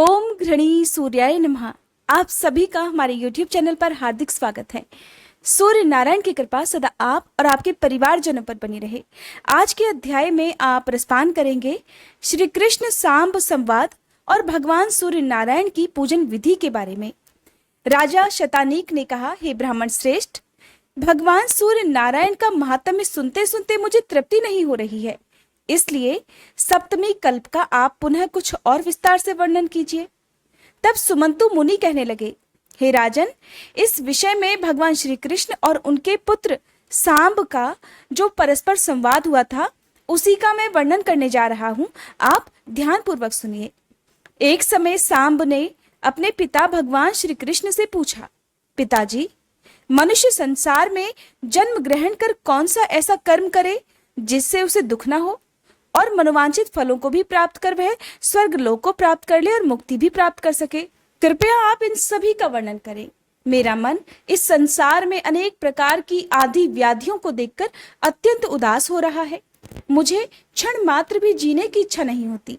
ओम घृणी सूर्याय नमः। आप सभी का हमारे YouTube चैनल पर हार्दिक स्वागत है। सूर्य नारायण की कृपा सदा आप और आपके परिवारजनों पर बनी रहे। आज के अध्याय में आप रसपान करेंगे श्री कृष्ण सांब संवाद और भगवान सूर्य नारायण की पूजन विधि के बारे में। राजा शतानीक ने कहा, हे ब्राह्मण श्रेष्ठ, भगवान सूर्य नारायण का महात्म्य सुनते सुनते मुझे तृप्ति नहीं हो रही है, इसलिए सप्तमी कल्प का आप पुनः कुछ और विस्तार से वर्णन कीजिए। तब सुमंतु मुनि कहने लगे, हे राजन, इस विषय में भगवान श्री कृष्ण और उनके पुत्र सांब का जो परस्पर संवाद हुआ था उसी का मैं वर्णन करने जा रहा हूं। आप ध्यान पूर्वक सुनिए। एक समय सांब ने अपने पिता भगवान श्री कृष्ण से पूछा, पिताजी, मनुष्य संसार में जन्म ग्रहण कर कौन सा ऐसा कर्म करे जिससे उसे दुख न हो और मनोवांछित फलों को भी प्राप्त कर वह स्वर्ग लोक को प्राप्त कर ले और मुक्ति भी प्राप्त कर सके। कृपया आप इन सभी का वर्णन करें। मेरा मन इस संसार में अनेक प्रकार की आदि व्याधियों को देखकर अत्यंत उदास हो रहा है। मुझे क्षण मात्र भी जीने की इच्छा नहीं होती।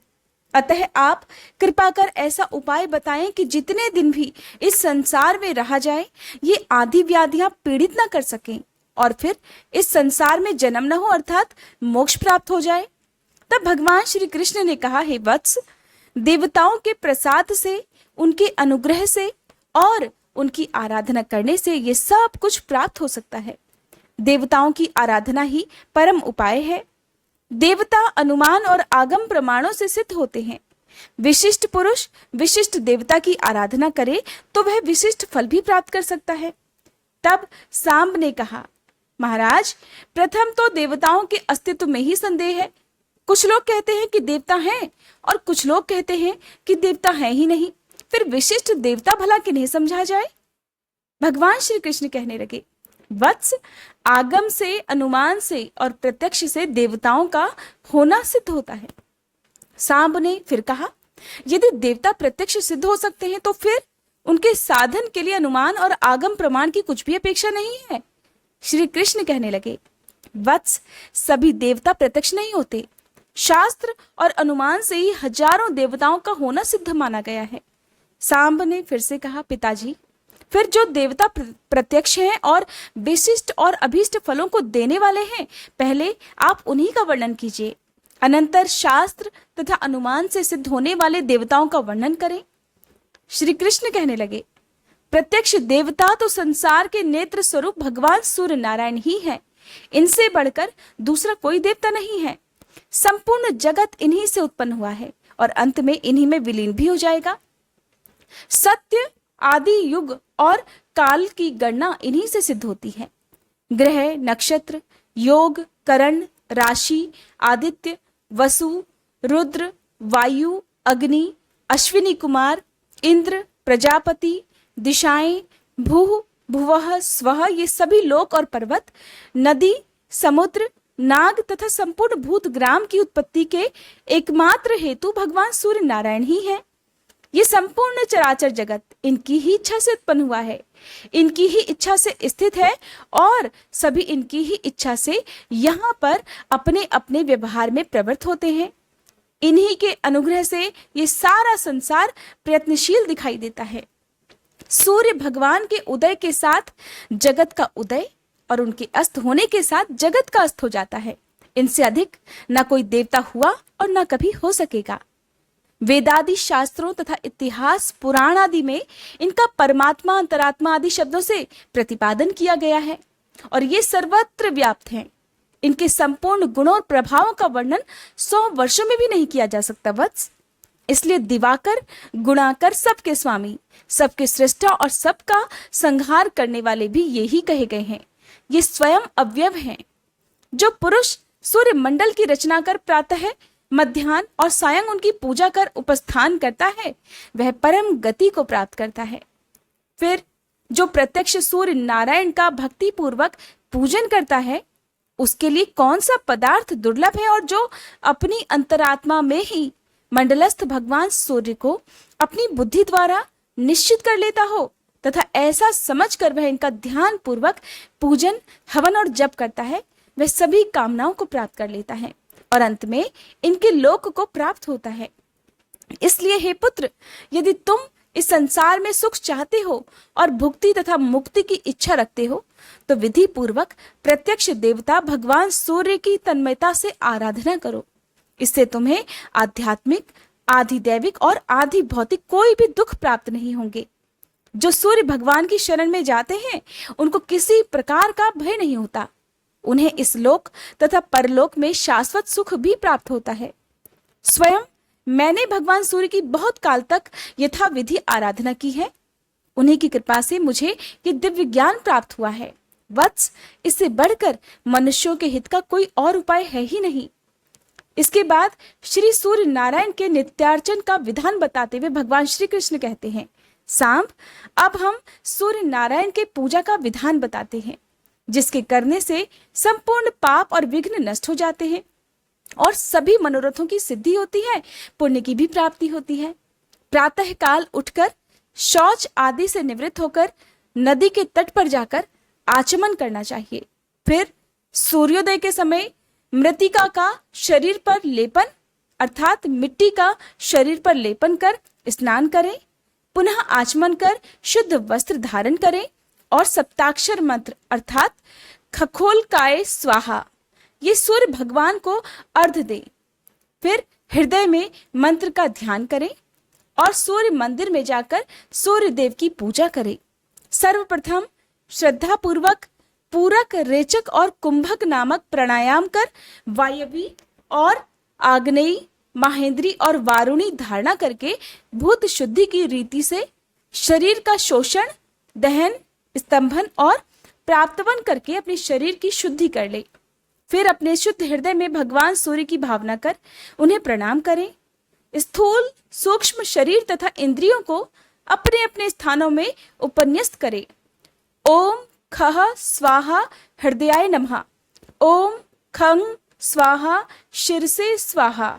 अतः आप कृपा कर ऐसा उपाय बताएं कि जितने दिन भी इस संसार में रहा जाए ये आदि व्याधियां पीड़ित न कर सकें और फिर इस संसार में जन्म न हो अर्थात मोक्ष प्राप्त हो जाए। तब भगवान श्री कृष्ण ने कहा, हे वत्स, देवताओं के प्रसाद से, उनके अनुग्रह से और उनकी आराधना करने से ये सब कुछ प्राप्त हो सकता है। देवताओं की आराधना ही परम उपाय है। देवता अनुमान और आगम प्रमाणों से सिद्ध होते हैं। विशिष्ट पुरुष विशिष्ट देवता की आराधना करे तो वह विशिष्ट फल भी प्राप्त कर सकता है। तब सांब ने कहा, महाराज, प्रथम तो देवताओं के अस्तित्व में ही संदेह है। कुछ लोग कहते हैं कि देवता हैं और कुछ लोग कहते हैं कि देवता हैं ही नहीं। फिर विशिष्ट देवता भला किन्हें समझा जाए। भगवान श्री कृष्ण कहने लगे, वत्स, आगम से, अनुमान से और प्रत्यक्ष से देवताओं का होना सिद्ध होता है। सांब ने फिर कहा, यदि देवता प्रत्यक्ष सिद्ध हो सकते हैं तो फिर उनके साधन के लिए अनुमान और आगम प्रमाण की कुछ भी अपेक्षा नहीं है। श्री कृष्ण कहने लगे, वत्स, सभी देवता प्रत्यक्ष नहीं होते। शास्त्र और अनुमान से ही हजारों देवताओं का होना सिद्ध माना गया है। सांब ने फिर से कहा, पिताजी, फिर जो देवता प्रत्यक्ष हैं और विशिष्ट और अभीष्ट फलों को देने वाले हैं, पहले आप उन्हीं का वर्णन कीजिए। अनंतर शास्त्र तथा अनुमान से सिद्ध होने वाले देवताओं का वर्णन करें। श्री कृष्ण कहने लगे, प्रत्यक्ष देवता तो संसार के नेत्र स्वरूप भगवान सूर्य नारायण ही है। इनसे बढ़कर दूसरा कोई देवता नहीं है। संपूर्ण जगत इन्हीं से उत्पन्न हुआ है और अंत में इन्हीं में विलीन भी हो जाएगा। सत्य, आदि, युग और काल की गणना इन्हीं से सिद्ध होती है। ग्रह, नक्षत्र, योग, करण, राशि, आदित्य, वसु, रुद्र, वायु, अग्नि, अश्विनी कुमार, इंद्र, प्रजापति, दिशाएं, भू, भुवः, स्वः, ये सभी लोक और पर्वत, नदी, समुद्र, नाग तथा संपूर्ण भूत ग्राम की उत्पत्ति के एकमात्र हेतु भगवान सूर्य नारायण ही है। ये संपूर्ण चराचर जगत इनकी ही इच्छा से उत्पन्न हुआ है, इनकी ही इच्छा से स्थित है और सभी इनकी ही इच्छा से यहाँ पर अपने अपने व्यवहार में प्रवृत्त होते हैं। इन्हीं के अनुग्रह से ये सारा संसार प्रयत्नशील दिखाई देता है। सूर्य भगवान के उदय के साथ जगत का उदय और उनके अस्त होने के साथ जगत का अस्त हो जाता है। इनसे अधिक न कोई देवता हुआ और न कभी हो सकेगा। वेदादि शास्त्रों तथा इतिहास पुराण आदि में इनका परमात्मा, अंतरात्मा आदि शब्दों से प्रतिपादन किया गया है और ये सर्वत्र व्याप्त हैं। इनके संपूर्ण गुणों और प्रभावों का वर्णन 100 वर्षों में भी नहीं किया जा सकता वत्स। इसलिए दिवाकर, गुणाकर, सबके स्वामी, सबके सृष्टा और सबका संहार करने वाले भी यही कहे गए हैं। ये स्वयं अव्यव हैं। जो पुरुष सूर्य मंडल की रचना कर प्रातः, मध्याह्न और सायं उनकी पूजा कर उपस्थान करता है, वह परम गति को प्राप्त करता है। फिर जो प्रत्यक्ष सूर्य नारायण का भक्ति पूर्वक पूजन करता है, उसके लिए कौन सा पदार्थ दुर्लभ है और जो अपनी अंतरात्मा में ही मंडलस्थ भगवान सूर्य को अपनी बुद्धि द्वारा निश्चित कर लेता हो तथा ऐसा समझकर वह इनका ध्यान पूर्वक पूजन, हवन और जप करता है, वह सभी कामनाओं को प्राप्त कर लेता है और अंत में इनके लोक को प्राप्त होता है। इसलिए हे पुत्र, यदि तुम इस संसार में सुख चाहते हो और भुक्ति तथा मुक्ति की इच्छा रखते हो तो विधि पूर्वक प्रत्यक्ष देवता भगवान सूर्य की तन्मयता से आराधना करो। इससे तुम्हें आध्यात्मिक, आधिदैविक और आधि भौतिक कोई भी दुख प्राप्त नहीं होंगे। जो सूर्य भगवान की शरण में जाते हैं उनको किसी प्रकार का भय नहीं होता। उन्हें इस लोक तथा परलोक में शाश्वत सुख भी प्राप्त होता है। स्वयं मैंने भगवान सूर्य की बहुत काल तक यथाविधि आराधना की है। उन्हीं की कृपा से मुझे ये दिव्य ज्ञान प्राप्त हुआ है। वत्स, इससे बढ़कर मनुष्यों के हित का कोई और उपाय है ही नहीं। इसके बाद श्री सूर्य नारायण के नित्यार्चन का विधान बताते हुए भगवान श्री कृष्ण कहते हैं, सांब, अब हम सूर्य नारायण के पूजा का विधान बताते हैं, जिसके करने से संपूर्ण पाप और विघ्न नष्ट हो जाते हैं और सभी मनोरथों की सिद्धि होती है, पुण्य की भी प्राप्ति होती है। प्रातः काल उठकर शौच आदि से निवृत्त होकर नदी के तट पर जाकर आचमन करना चाहिए। फिर सूर्योदय के समय मृतिका का शरीर पर लेपन अर्थात मिट्टी का शरीर पर लेपन कर स्नान करें। पुनः आचमन कर शुद्ध वस्त्र धारण करें और सप्ताक्षर मंत्र अर्थात खखोलकाय स्वाहा ये सूर्य भगवान को अर्घ दें। फिर हृदय में मंत्र का ध्यान करें और सूर्य मंदिर में जाकर सूर्य देव की पूजा करें। सर्वप्रथम श्रद्धा पूर्वक पूरक, रेचक और कुंभक नामक प्राणायाम कर वायवी और आग्नेयी, महेंद्री और वारुणी धारणा करके भूत शुद्धि की रीति से शरीर का शोषण, दहन, स्तंभन और प्राप्तवन करके अपने शरीर की शुद्धि कर ले। फिर अपने शुद्ध हृदय में भगवान सूर्य की भावना कर उन्हें प्रणाम करें। स्थूल सूक्ष्म शरीर तथा इंद्रियों को अपने अपने स्थानों में उपन्यस्त करें। ओम खः स्वाहा हृदयाय नमः। ओम खं स्वाहा शिरसे स्वाहा।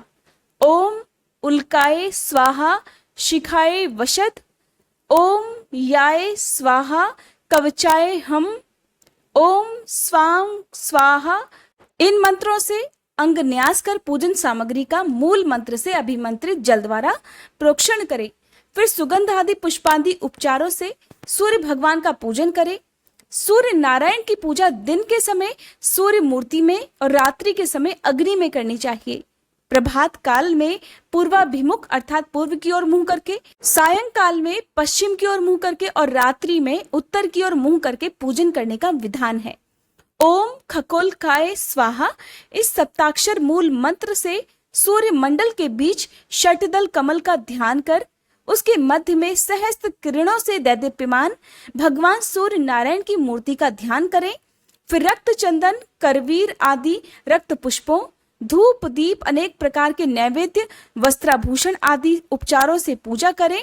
ओम उल्काय स्वाहा शिखाय वशद। ओम याय स्वाहा कवचाय हम। ओम स्वां स्वाहा। इन मंत्रों से अंग न्यास कर पूजन सामग्री का मूल मंत्र से अभिमंत्रित जल द्वारा प्रोक्षण करें। फिर सुगंध आदि पुष्पादि उपचारों से सूर्य भगवान का पूजन करें। सूर्य नारायण की पूजा दिन के समय सूर्य मूर्ति में और रात्रि के समय अग्नि में करनी चाहिए। प्रभात काल में पूर्वाभिमुख अर्थात पूर्व की ओर मुंह करके, सायंकाल में पश्चिम की ओर मुंह करके और रात्रि में उत्तर की ओर मुंह करके पूजन करने का विधान है। ओम खकोलकाय स्वाहा इस सप्ताक्षर मूल मंत्र से सूर्य मंडल के बीच षटदल कमल का ध्यान कर उसके मध्य में सहस्त्र किरणों से दैदीप्यमान भगवान सूर्य नारायण की मूर्ति का ध्यान करें। फिर रक्त चंदन, करवीर आदि रक्त पुष्पों, धूप, दीप, अनेक प्रकार के नैवेद्य, वस्त्राभूषण आदि उपचारों से पूजा करें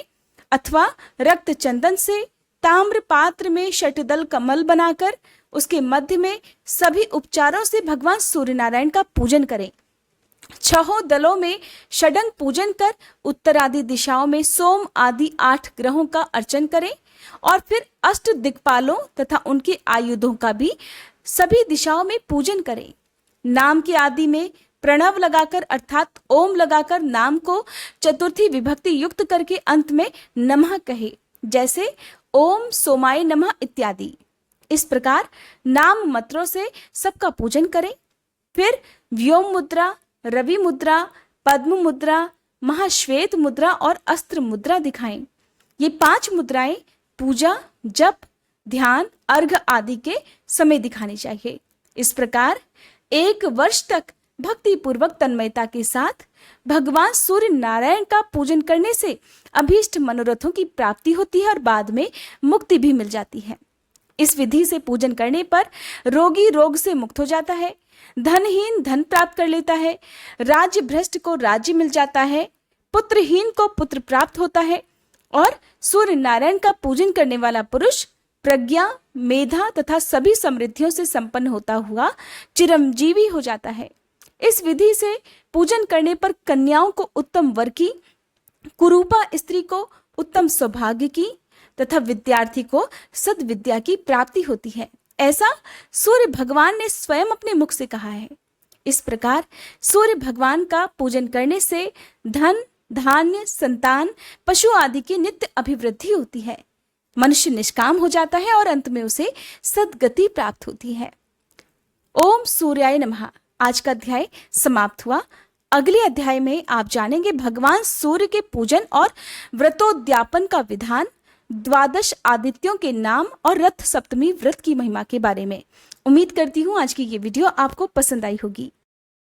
अथवा रक्त चंदन से ताम्र पात्र में षटदल कमल बनाकर उसके मध्य में सभी उपचारों से भगवान सूर्य नारायण का पूजन करें। छहों दलों में षडंग पूजन कर उत्तर आदि दिशाओं में सोम आदि 8 ग्रहों का अर्चन करें और फिर अष्ट दिक्पालों तथा उनके आयुधों का भी सभी दिशाओं में पूजन करें। नाम के आदि में प्रणव लगाकर अर्थात ओम लगाकर नाम को चतुर्थी विभक्ति युक्त करके अंत में नमः कहे, जैसे ओम सोमाय नमः इत्यादि। इस प्रकार नाम मंत्रों से सबका पूजन करें। फिर व्योम मुद्रा, रवि मुद्रा, पद्म मुद्रा, महाश्वेत मुद्रा और अस्त्र मुद्रा दिखाएं। ये 5 मुद्राएं पूजा, जप, ध्यान, अर्घ आदि के समय दिखानी चाहिए। इस प्रकार 1 वर्ष तक भक्ति पूर्वक तन्मयता के साथ भगवान सूर्य नारायण का पूजन करने से अभीष्ट मनोरथों की प्राप्ति होती है और बाद में मुक्ति भी मिल जाती है। इस विधि से पूजन करने पर रोगी रोग से मुक्त हो जाता है, धनहीन धन प्राप्त कर लेता है, राज्य भ्रष्ट को राज्य मिल जाता है, पुत्रहीन को पुत्र प्राप्त होता है और सूर्य नारायण का पूजन करने वाला पुरुष प्रज्ञा, मेधा तथा सभी समृद्धियों से संपन्न होता हुआ चिरंजीवी हो जाता है। इस विधि से पूजन करने पर कन्याओं को उत्तम वर की, कुरूपा स्त्री को उत्तम सौभाग्य की तथा विद्यार्थी को सद्विद्या की प्राप्ति होती है। ऐसा सूर्य भगवान ने स्वयं अपने मुख से कहा है। इस प्रकार सूर्य भगवान का पूजन करने से धन, धान्य, संतान, पशु आदि की नित्य अभिवृद्धि होती है। मनुष्य निष्काम हो जाता है और अंत में उसे सद्गति प्राप्त होती है। ओम सूर्याय नमः। आज का अध्याय समाप्त हुआ। अगले अध्याय में आप जानेंगे भगवान सूर्य के पूजन और व्रतोद्यापन का विधान, द्वादश आदित्यों के नाम और रथ सप्तमी व्रत की महिमा के बारे में। उम्मीद करती हूँ आज की ये वीडियो आपको पसंद आई होगी।